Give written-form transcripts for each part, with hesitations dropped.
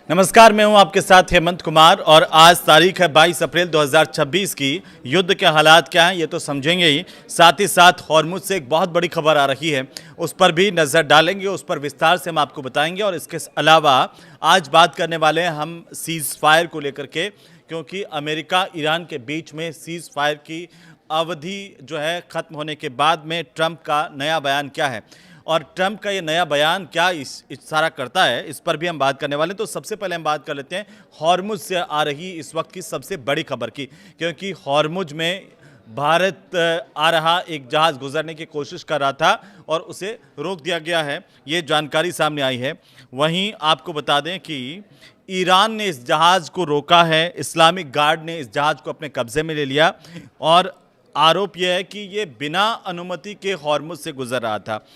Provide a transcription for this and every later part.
नमस्कार, मैं हूं आपके साथ हेमंत कुमार और आज तारीख है 22 अप्रैल 2026 की। युद्ध के हालात क्या हैं ये तो समझेंगे ही, साथ ही साथ हॉर्मुज से एक बहुत बड़ी खबर आ रही है, उस पर भी नज़र डालेंगे, उस पर विस्तार से हम आपको बताएंगे। और इसके अलावा आज बात करने वाले हैं हम सीज़ फायर को लेकर के, क्योंकि अमेरिका ईरान के बीच में सीज़ फायर की अवधि जो है ख़त्म होने के बाद में ट्रंप का नया बयान क्या है और ट्रंप का ये नया बयान क्या इशारा करता है, इस पर भी हम बात करने वाले हैं। तो सबसे पहले हम बात कर लेते हैं हॉर्मुज से आ रही इस वक्त की सबसे बड़ी खबर की, क्योंकि हॉर्मुज में भारत आ रहा एक जहाज़ गुजरने की कोशिश कर रहा था और उसे रोक दिया गया है, ये जानकारी सामने आई है। वहीं आपको बता दें कि ईरान ने इस जहाज़ को रोका है, इस्लामिक गार्ड ने इस जहाज़ को अपने कब्जे में ले लिया और आरोप यह है कि ये बिना अनुमति के हॉर्मुज से गुजर रहा था।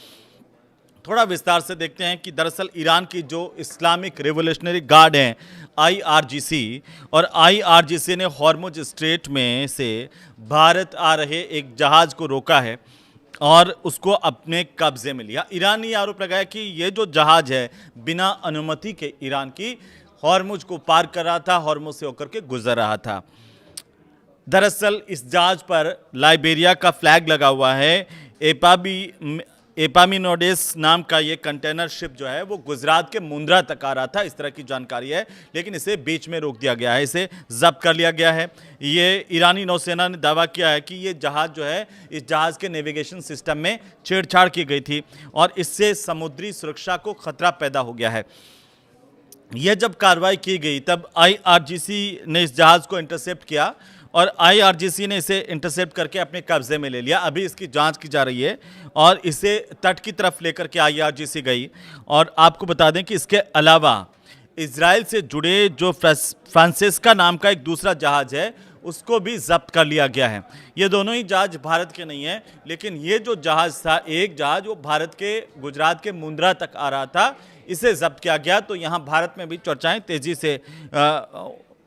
थोड़ा विस्तार से देखते हैं कि दरअसल ईरान की जो इस्लामिक रिवोल्यूशनरी गार्ड हैं आईआरजीसी, और आईआरजीसी ने हॉर्मुज स्ट्रेट में से भारत आ रहे एक जहाज़ को रोका है और उसको अपने कब्जे में लिया। ईरान ने ये आरोप लगाया कि ये जो जहाज़ है बिना अनुमति के ईरान की हॉर्मुज को पार कर रहा था, हॉर्मुज से होकर के गुजर रहा था। दरअसल इस जहाज़ पर लाइबेरिया का फ्लैग लगा हुआ है। एपामिनोडेस नाम का ये कंटेनर शिप जो है वो गुजरात के मुंद्रा तक आ रहा था, इस तरह की जानकारी है, लेकिन इसे बीच में रोक दिया गया है, इसे जब्त कर लिया गया है। ये ईरानी नौसेना ने दावा किया है कि ये जहाज़ जो है इस जहाज़ के नेविगेशन सिस्टम में छेड़छाड़ की गई थी और इससे समुद्री सुरक्षा को खतरा पैदा हो गया है। यह जब कार्रवाई की गई तब आईआरजीसी ने इस जहाज़ को इंटरसेप्ट किया और आईआरजीसी ने इसे इंटरसेप्ट करके अपने कब्जे में ले लिया। अभी इसकी जांच की जा रही है और इसे तट की तरफ लेकर के आईआरजीसी गई। और आपको बता दें कि इसके अलावा इजराइल से जुड़े जो फ्रांसिस्का नाम का एक दूसरा जहाज़ है उसको भी जब्त कर लिया गया है। ये दोनों ही जहाज़ भारत के नहीं हैं, लेकिन ये जो जहाज़ था, एक जहाज़ वो भारत के गुजरात के मुंद्रा तक आ रहा था, इसे जब्त किया गया। तो यहाँ भारत में भी चर्चाएं तेज़ी से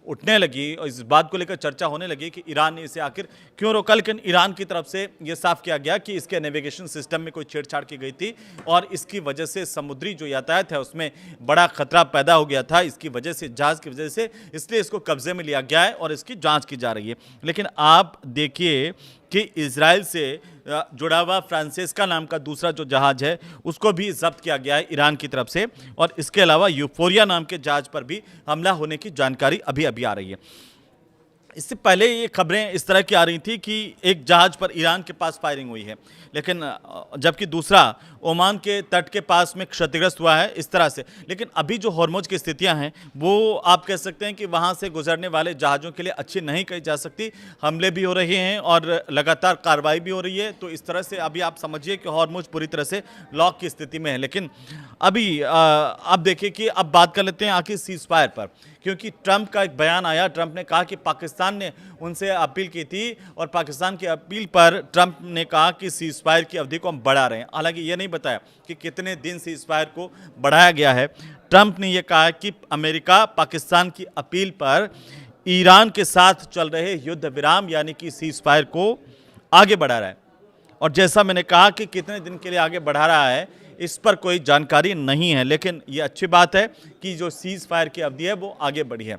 उठने लगी और इस बात को लेकर चर्चा होने लगी कि ईरान ने इसे आखिर क्यों रोका। लेकिन ईरान की तरफ से यह साफ किया गया कि इसके नेविगेशन सिस्टम में कोई छेड़छाड़ की गई थी और इसकी वजह से समुद्री जो यातायात है उसमें बड़ा खतरा पैदा हो गया था, इसकी वजह से, जहाज़ की वजह से, इसलिए इसको कब्जे में लिया गया है और इसकी जांच की जा रही है। लेकिन आप देखिए कि इजराइल से जुड़ा हुआ फ्रांसिस्का नाम का दूसरा जो जहाज़ है उसको भी जब्त किया गया है ईरान की तरफ से, और इसके अलावा यूफोरिया नाम के जहाज़ पर भी हमला होने की जानकारी अभी अभी आ रही है। इससे पहले ये खबरें इस तरह की आ रही थी कि एक जहाज़ पर ईरान के पास फायरिंग हुई है, लेकिन जबकि दूसरा ओमान के तट के पास में क्षतिग्रस्त हुआ है, इस तरह से। लेकिन अभी जो हॉर्मुज की स्थितियां हैं वो आप कह सकते हैं कि वहां से गुजरने वाले जहाज़ों के लिए अच्छी नहीं कही जा सकती। हमले भी हो रहे हैं और लगातार कार्रवाई भी हो रही है, तो इस तरह से अभी आप समझिए कि हॉर्मुज पूरी तरह से लॉक की स्थिति में है। लेकिन अभी आप देखिए कि अब बात कर लेते हैं आखिर सीज फायर पर, क्योंकि ट्रंप का एक बयान आया। ट्रंप ने कहा कि पाकिस्तान ने उनसे अपील की थी और पाकिस्तान की अपील पर ट्रंप ने कहा कि सीज फायर की अवधि को हम बढ़ा रहे हैं। हालांकि ये नहीं बताया कि कितने दिन सीज फायर को बढ़ाया गया है। ट्रंप ने यह कहा कि अमेरिका पाकिस्तान की अपील पर ईरान के साथ चल रहे युद्ध विराम यानी कि सीज फायर को आगे बढ़ा रहा है, और जैसा मैंने कहा कि कितने दिन के लिए आगे बढ़ा रहा है इस पर कोई जानकारी नहीं है, लेकिन ये अच्छी बात है कि जो सीज फायर की अवधि है वो आगे बढ़ी है।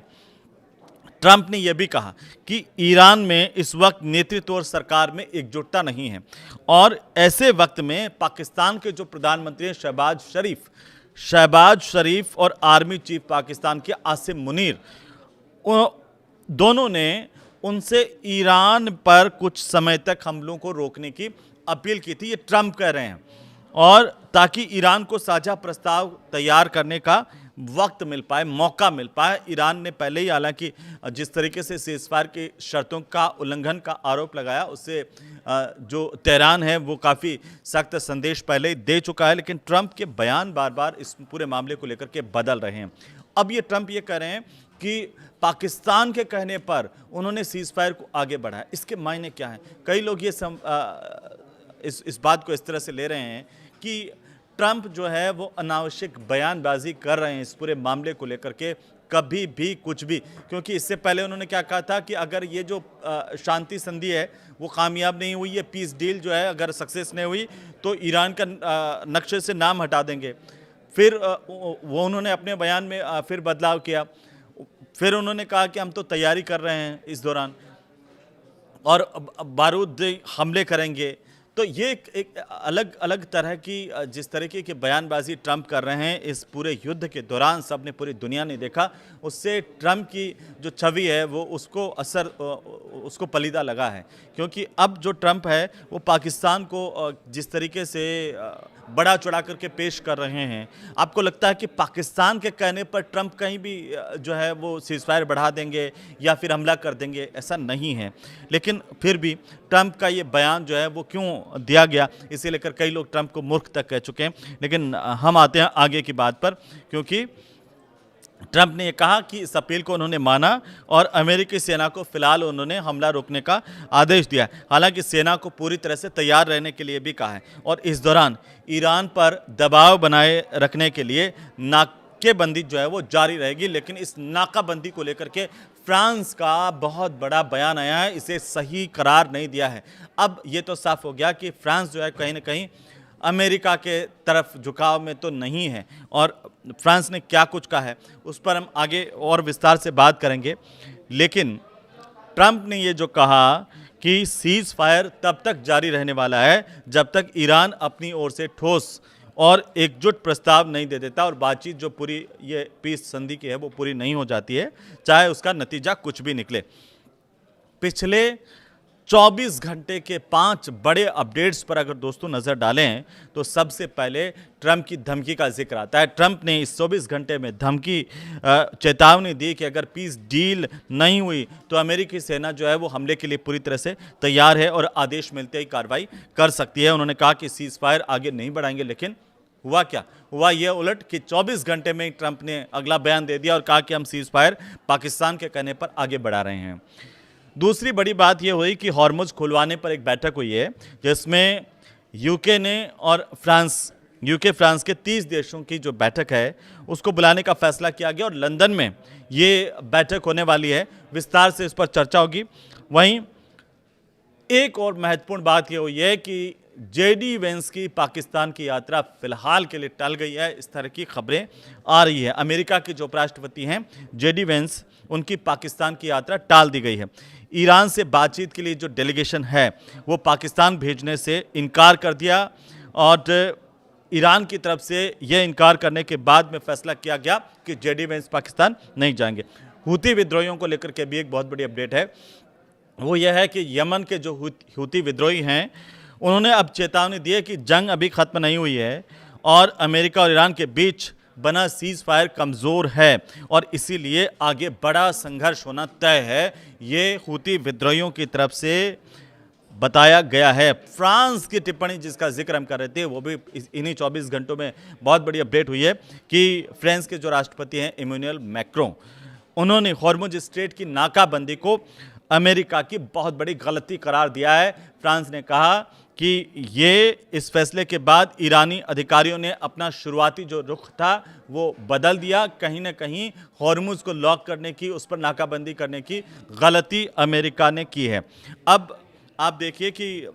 ट्रंप ने यह भी कहा कि ईरान में इस वक्त नेतृत्व और सरकार में एकजुटता नहीं है, और ऐसे वक्त में पाकिस्तान के जो प्रधानमंत्री हैं शहबाज शरीफ और आर्मी चीफ पाकिस्तान के आसिम मुनीर, दोनों ने उनसे ईरान पर कुछ समय तक हमलों को रोकने की अपील की थी। ये ट्रंप कह रहे हैं, और ताकि ईरान को साझा प्रस्ताव तैयार करने का वक्त मिल पाए, मौका मिल पाए। ईरान ने पहले ही हालांकि जिस तरीके से सीज़फायर की शर्तों का उल्लंघन का आरोप लगाया, उससे जो तेहरान है वो काफ़ी सख्त संदेश पहले ही दे चुका है, लेकिन ट्रंप के बयान बार बार इस पूरे मामले को लेकर के बदल रहे हैं। अब ये ट्रंप ये कह रहे हैं कि पाकिस्तान के कहने पर उन्होंने सीज़फायर को आगे बढ़ाया। इसके मायने क्या हैं? कई लोग ये इस बात को इस तरह से ले रहे हैं कि ट्रंप जो है वो अनावश्यक बयानबाजी कर रहे हैं इस पूरे मामले को लेकर के, कभी भी कुछ भी। क्योंकि इससे पहले उन्होंने क्या कहा था कि अगर ये जो शांति संधि है वो कामयाब नहीं हुई, ये पीस डील जो है अगर सक्सेस नहीं हुई तो ईरान का नक्शे से नाम हटा देंगे। फिर वो उन्होंने अपने बयान में फिर बदलाव किया। फिर उन्होंने कहा कि हम तो तैयारी कर रहे हैं इस दौरान और बारूदी हमले करेंगे। तो ये एक अलग अलग तरह की जिस तरीके की बयानबाजी ट्रंप कर रहे हैं इस पूरे युद्ध के दौरान सबने, पूरी दुनिया ने देखा, उससे ट्रंप की जो छवि है वो उसको पलीदा लगा है। क्योंकि अब जो ट्रंप है वो पाकिस्तान को जिस तरीके से बड़ा चढ़ा करके पेश कर रहे हैं, आपको लगता है कि पाकिस्तान के कहने पर ट्रंप कहीं भी जो है वो सीज़फायर बढ़ा देंगे या फिर हमला कर देंगे? ऐसा नहीं है। लेकिन फिर भी ट्रंप का ये बयान जो है वो क्यों दिया गया, इसे लेकर कई लोग ट्रंप को मूर्ख तक कह चुके हैं। लेकिन हम आते हैं आगे की बात पर, क्योंकि ट्रंप ने कहा कि इस अपील को उन्होंने माना और अमेरिकी सेना को फिलहाल उन्होंने हमला रोकने का आदेश दिया। हालांकि सेना को पूरी तरह से तैयार रहने के लिए भी कहा है और इस दौरान ईरान पर दबाव बनाए रखने के लिए नाकेबंदी जो है वो जारी रहेगी। लेकिन इस नाकाबंदी को लेकर के फ्रांस का बहुत बड़ा बयान आया है, इसे सही करार नहीं दिया है। अब ये तो साफ हो गया कि फ्रांस जो है कहीं ना कहीं अमेरिका के तरफ झुकाव में तो नहीं है। और फ्रांस ने क्या कुछ कहा है उस पर हम आगे और विस्तार से बात करेंगे। लेकिन ट्रंप ने ये जो कहा कि सीज फायर तब तक जारी रहने वाला है जब तक ईरान अपनी ओर से ठोस और एकजुट प्रस्ताव नहीं दे देता और बातचीत जो पूरी ये पीस संधि की है वो पूरी नहीं हो जाती है, चाहे उसका नतीजा कुछ भी निकले। पिछले 24 घंटे के 5 बड़े अपडेट्स पर अगर दोस्तों नज़र डालें तो सबसे पहले ट्रंप की धमकी का जिक्र आता है। ट्रंप ने इस 24 घंटे में धमकी चेतावनी दी कि अगर पीस डील नहीं हुई तो अमेरिकी सेना जो है वो हमले के लिए पूरी तरह से तैयार है और आदेश मिलते ही कार्रवाई कर सकती है। उन्होंने कहा कि सीज फायर आगे नहीं बढ़ाएंगे, लेकिन हुआ क्या? हुआ यह उलट कि 24 घंटे में ट्रंप ने अगला बयान दे दिया और कहा कि हम सीज फायर पाकिस्तान के कहने पर आगे बढ़ा रहे हैं। दूसरी बड़ी बात यह हुई कि हॉर्मुज खुलवाने पर एक बैठक हुई है जिसमें यूके ने और फ्रांस के 30 देशों की जो बैठक है उसको बुलाने का फैसला किया गया और लंदन में ये बैठक होने वाली है। विस्तार से इस पर चर्चा होगी। वहीं एक और महत्वपूर्ण बात यह हुई है कि जेडी वेंस की पाकिस्तान की यात्रा फिलहाल के लिए टल गई है, इस तरह की खबरें आ रही है। अमेरिका के जो उपराष्ट्रपति हैं जेडी वेंस, उनकी पाकिस्तान की यात्रा टाल दी गई है। ईरान से बातचीत के लिए जो डेलीगेशन है वो पाकिस्तान भेजने से इनकार कर दिया और ईरान की तरफ से यह इनकार करने के बाद में फैसला किया गया कि जेडी वेंस पाकिस्तान नहीं जाएंगे। हूती विद्रोहियों को लेकर के भी एक बहुत बड़ी अपडेट है, वो यह है कि यमन के जो हूती विद्रोही हैं उन्होंने अब चेतावनी दी है कि जंग अभी खत्म नहीं हुई है और अमेरिका और ईरान के बीच बना सीज फायर कमज़ोर है और इसीलिए आगे बड़ा संघर्ष होना तय है। ये हूती विद्रोहियों की तरफ से बताया गया है। फ्रांस की टिप्पणी जिसका जिक्र हम कर रहे थे वो भी इन्हीं 24 घंटों में बहुत बड़ी अपडेट हुई है कि फ्रांस के जो राष्ट्रपति हैं इमैनुअल मैक्रों, उन्होंने हॉर्मुज स्ट्रेट की नाकाबंदी को अमेरिका की बहुत बड़ी गलती करार दिया है। फ्रांस ने कहा कि ये इस फैसले के बाद ईरानी अधिकारियों ने अपना शुरुआती जो रुख था वो बदल दिया। कहीं ना कहीं हॉर्मुज को लॉक करने की, उस पर नाकाबंदी करने की गलती अमेरिका ने की है। अब आप देखिए कि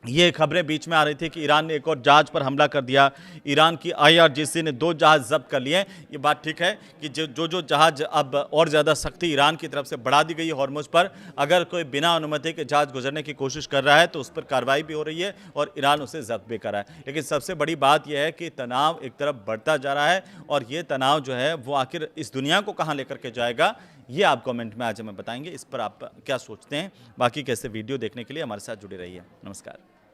ये खबरें बीच में आ रही थी कि ईरान ने एक और जहाज पर हमला कर दिया, ईरान की IRGC ने 2 जहाज जब्त कर लिए। ये बात ठीक है कि जो जहाज अब और ज़्यादा सख्ती ईरान की तरफ से बढ़ा दी गई है हॉर्मुज पर, अगर कोई बिना अनुमति के जहाज गुजरने की कोशिश कर रहा है तो उस पर कार्रवाई भी हो रही है और ईरान उसे जब्त भी कर रहा है। लेकिन सबसे बड़ी बात यह है कि तनाव एक तरफ बढ़ता जा रहा है और ये तनाव जो है वो आखिर इस दुनिया को कहाँ लेकर के जाएगा, ये आप कमेंट में आज हमें बताएंगे। इस पर आप क्या सोचते हैं? बाकी कैसे वीडियो देखने के लिए हमारे साथ जुड़े रहिए। नमस्कार।